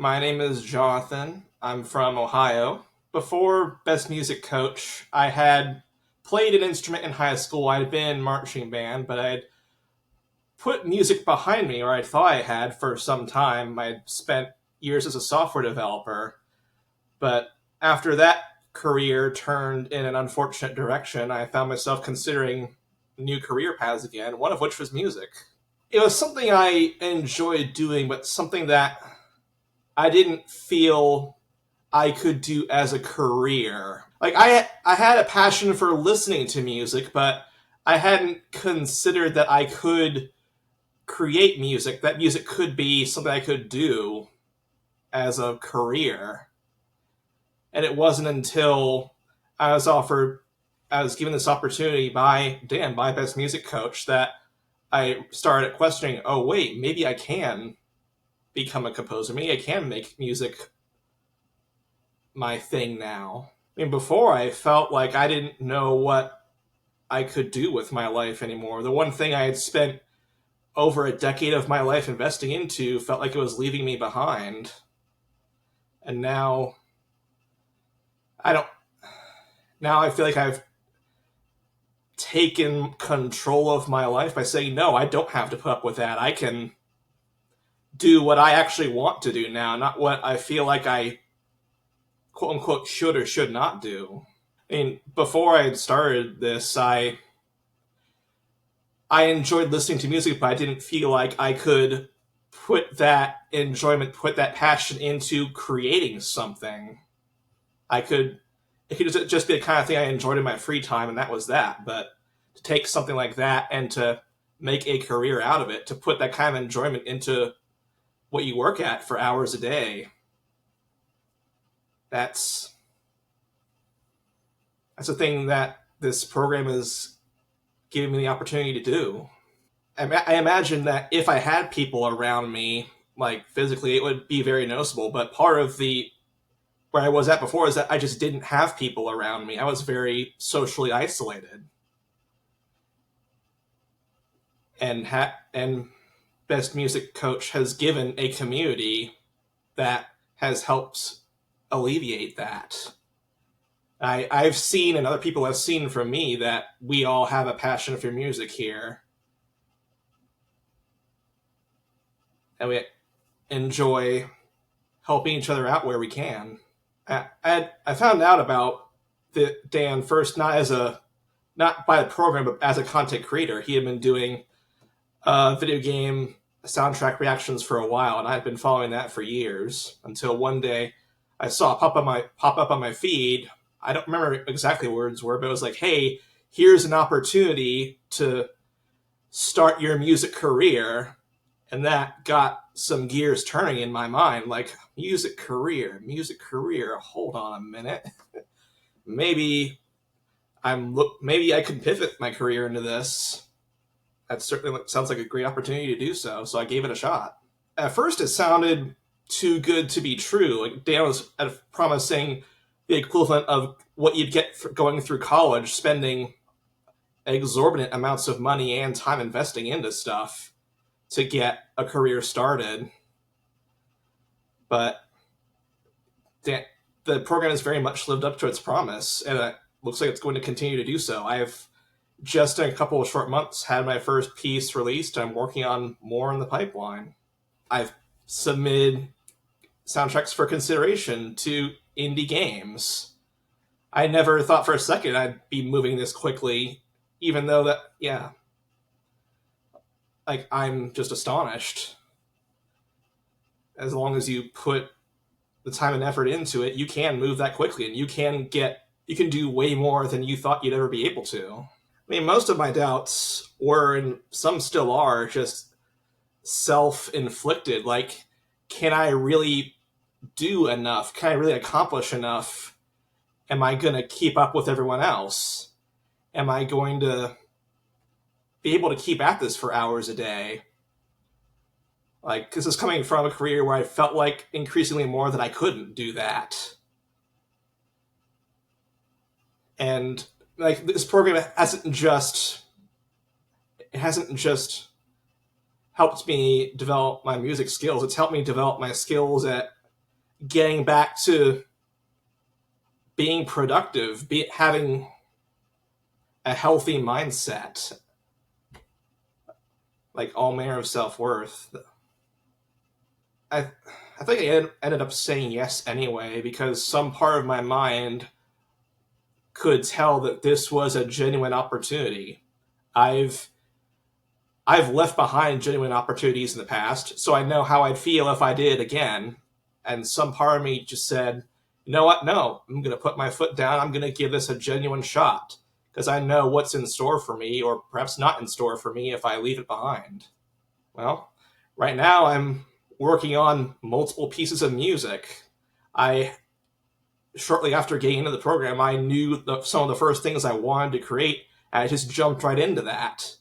My name is Jonathan. I'm from Ohio. Before Best Music Coach, I had played an instrument in high school. I had been in marching band, but I had put music behind me, or I thought I had for some time. I had spent years as a software developer, but after that career turned in an unfortunate direction, I found myself considering new career paths again, one of which was music. It was something I enjoyed doing, but something that I didn't feel I could do as a career. Like I had a passion for listening to music, but I hadn't considered that I could create music. That music could be something I could do as a career. And it wasn't until I was given this opportunity by Dan, my Best Music Coach, that I started questioning, oh wait, maybe I can become a composer. Maybe I can make music my thing now. I mean, before I felt like I didn't know what I could do with my life anymore. The one thing I had spent over a decade of my life investing into felt like it was leaving me behind. And I don't, now I feel like I've taken control of my life by saying, no, I don't have to put up with that. I can do what I actually want to do now, not what I feel like I quote unquote should or should not do. I mean, before I had started this, I enjoyed listening to music, but I didn't feel like I could put that enjoyment, put that passion into creating something. It could just be the kind of thing I enjoyed in my free time, and that was that. But to take something like that and to make a career out of it, to put that kind of enjoyment into what you work at for hours a day, that's a thing that this program is giving me the opportunity to do. I imagine that if I had people around me, like physically, it would be very noticeable. But part of the where I was at before is that I just didn't have people around me. I was very socially isolated, and Best Music Coach has given a community that has helped alleviate that. I've seen, and other people have seen from me, that we all have a passion for music here, and we enjoy helping each other out where we can. I found out about Dan first not by the program, but as a content creator. He had been doing video game soundtrack reactions for a while, and I had been following that for years until one day I saw pop up on my feed. I don't remember exactly what words were, but it was like, "Hey, here's an opportunity to start your music career," and that got some gears turning in my mind. Like, music career. Hold on a minute. maybe maybe I could pivot my career into this. That certainly sounds like a great opportunity to do so. So I gave it a shot. At first, it sounded too good to be true. Like Dan was promising the equivalent of what you'd get for going through college, spending exorbitant amounts of money and time investing into stuff to get a career started. But the program has very much lived up to its promise, and it looks like it's going to continue to do so. I have just in a couple of short months had my first piece released. I'm working on more in the pipeline. I've submitted soundtracks for consideration to indie games. I never thought for a second I'd be moving this quickly, even though like, I'm just astonished. As long as you put the time and effort into it, you can move that quickly, and you can do way more than you thought you'd ever be able to. I mean, most of my doubts were, and some still are, just self-inflicted. Like, can I really do enough? Can I really accomplish enough? Am I going to keep up with everyone else? Am I going to be able to keep at this for hours a day? Like, this is coming from a career where I felt like increasingly more that I couldn't do that. And like, this program hasn't just helped me develop my music skills. It's helped me develop my skills at getting back to being productive, having a healthy mindset, like all manner of self-worth. I, I think I ended up saying yes anyway because some part of my mind could tell that this was a genuine opportunity. I've I've left behind genuine opportunities in the past, so I know how I'd feel if I did again. And some part of me just said, you know what? No, I'm going to put my foot down. I'm going to give this a genuine shot because I know what's in store for me, or perhaps not in store for me if I leave it behind. Well, right now I'm working on multiple pieces of music. I Shortly after getting into the program, I knew some of the first things I wanted to create, and I just jumped right into that.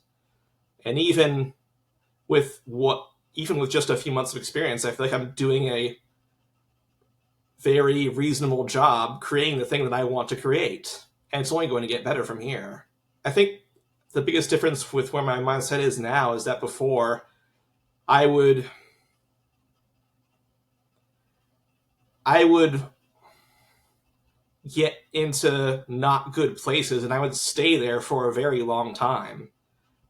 And with what even with just a few months of experience, I feel like I'm doing a very reasonable job creating the thing that I want to create. And it's only going to get better from here. I think the biggest difference with where my mindset is now is that before I would I would get into not good places and I would stay there for a very long time.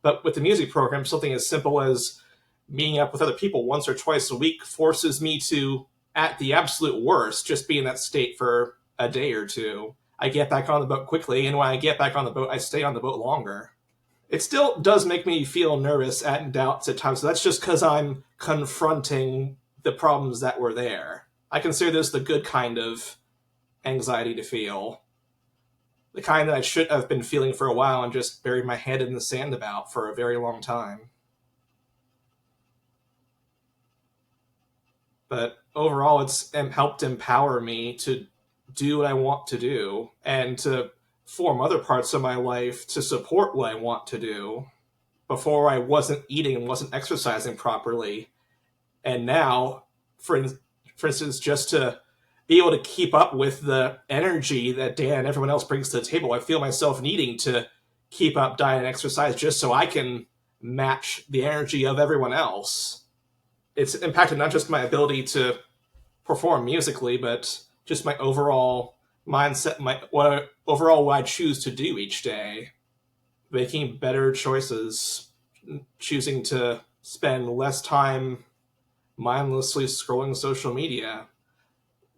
But with the music program, something as simple as meeting up with other people once or twice a week forces me to, at the absolute worst, just be in that state for a day or two. I get back on the boat quickly, and when I get back on the boat, I stay on the boat longer. It still does make me feel nervous and doubts at times. So that's just because I'm confronting the problems that were there. I consider this the good kind of anxiety to feel. The kind that I should have been feeling for a while and just buried my head in the sand about for a very long time. But overall, it's helped empower me to do what I want to do and to form other parts of my life to support what I want to do. Before, I wasn't eating and wasn't exercising properly. And now, for instance, just to be able to keep up with the energy that Dan and everyone else brings to the table, I feel myself needing to keep up diet and exercise just so I can match the energy of everyone else. It's impacted not just my ability to perform musically, but just my overall mindset, what I choose to do each day, making better choices, choosing to spend less time mindlessly scrolling social media,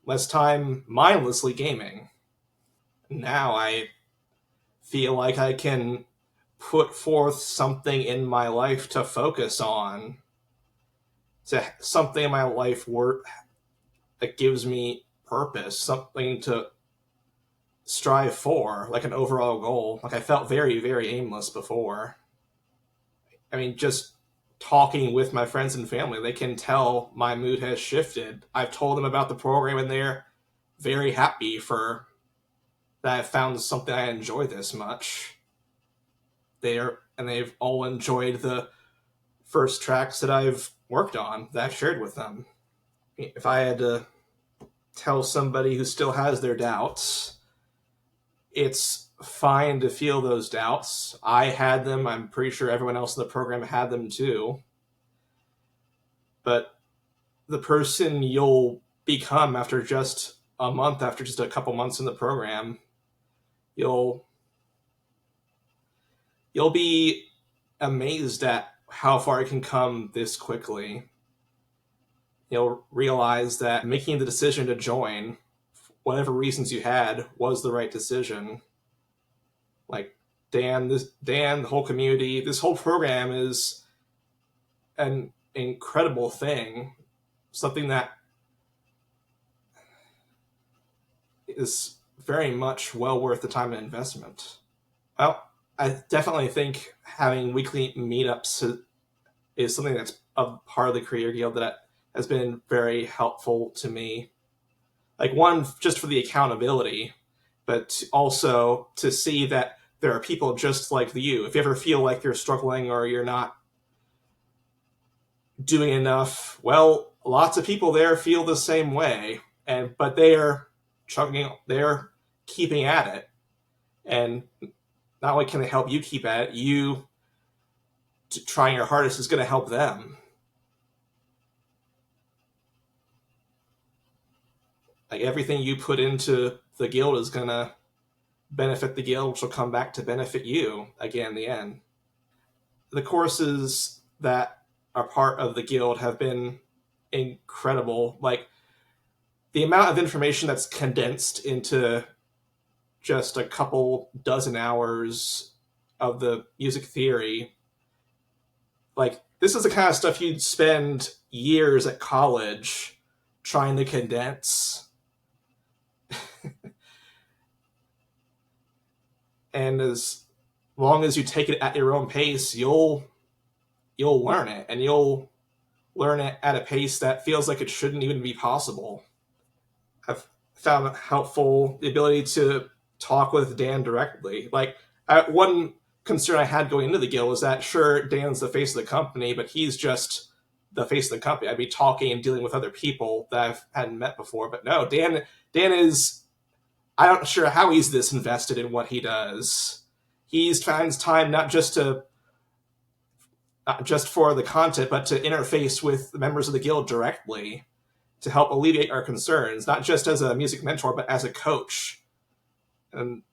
less time mindlessly gaming. Now I feel like I can put forth something in my life to focus on, to something in my life that gives me purpose, something to strive for, like an overall goal. Like I felt very, very aimless before. I mean, just talking with my friends and family, they can tell my mood has shifted. I've told them about the program and they're very happy for that I've found something I enjoy this much. They've all enjoyed the first tracks that I've worked on that I've shared with them. If I had to tell somebody who still has their doubts, it's fine to feel those doubts. I had them. I'm pretty sure everyone else in the program had them too. But the person you'll become after just a month, after just a couple months in the program, you'll be amazed at how far it can come this quickly. You'll realize that making the decision to join, whatever reasons you had, was the right decision. Like Dan, the whole community, this whole program is an incredible thing. Something that is very much well worth the time and investment. Well, I definitely think having weekly meetups is something that's a part of the Creator Guild that has been very helpful to me. Like, one, just for the accountability, but also to see that there are people just like you. If you ever feel like you're struggling or you're not doing enough, well, lots of people there feel the same way, but they're keeping at it, and not only can they help you keep at it, you trying your hardest is going to help them. Like everything you put into the guild is gonna benefit the guild, which will come back to benefit you again in the end. The courses that are part of the guild have been incredible. Like the amount of information that's condensed into just a couple dozen hours of the music theory. Like this is the kind of stuff you'd spend years at college trying to condense. And as long as you take it at your own pace, you'll learn it, and you'll learn it at a pace that feels like it shouldn't even be possible. I've found helpful the ability to talk with Dan directly. Like one concern I had going into the guild was that sure, Dan's the face of the company, but he's just the face of the company. I'd be talking and dealing with other people that I hadn't met before. But no, Dan is, I'm not sure how he's this invested in what he does. He finds time not just for the content, but to interface with the members of the guild directly to help alleviate our concerns, not just as a music mentor, but as a coach. And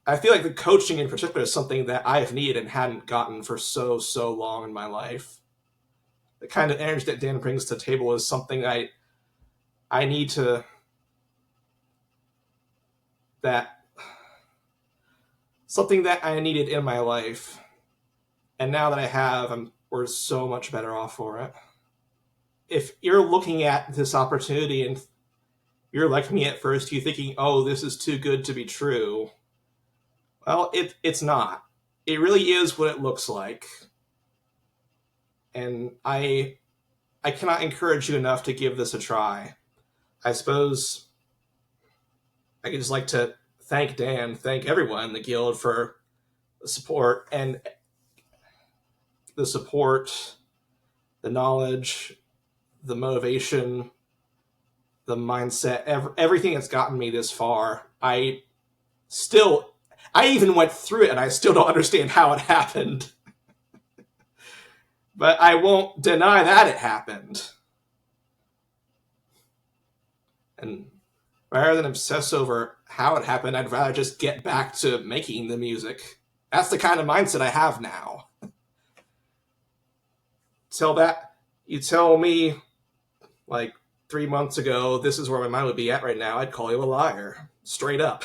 I feel like the coaching in particular is something that I've needed and hadn't gotten for so long in my life. The kind of energy that Dan brings to the table is something I need to that something that I needed in my life. And now that I have, we're so much better off for it. If you're looking at this opportunity and you're like me at first, you're thinking, oh, this is too good to be true. Well, it's not. It really is what it looks like. And I cannot encourage you enough to give this a try. I suppose I could just like to thank Dan, thank everyone in the guild for the support, and the support, the knowledge, the motivation, the mindset, everything that's gotten me this far. I even went through it and I still don't understand how it happened. But I won't deny that it happened. And rather than obsess over how it happened, I'd rather just get back to making the music. That's the kind of mindset I have now. You tell me like 3 months ago, this is where my mind would be at right now, I'd call you a liar. Straight up.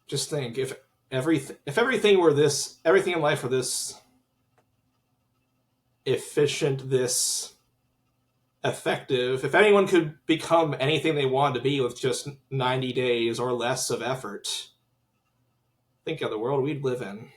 Just think, if everything in life were this efficient, this effective, if anyone could become anything they wanted to be with just 90 days or less of effort, think of the world we'd live in.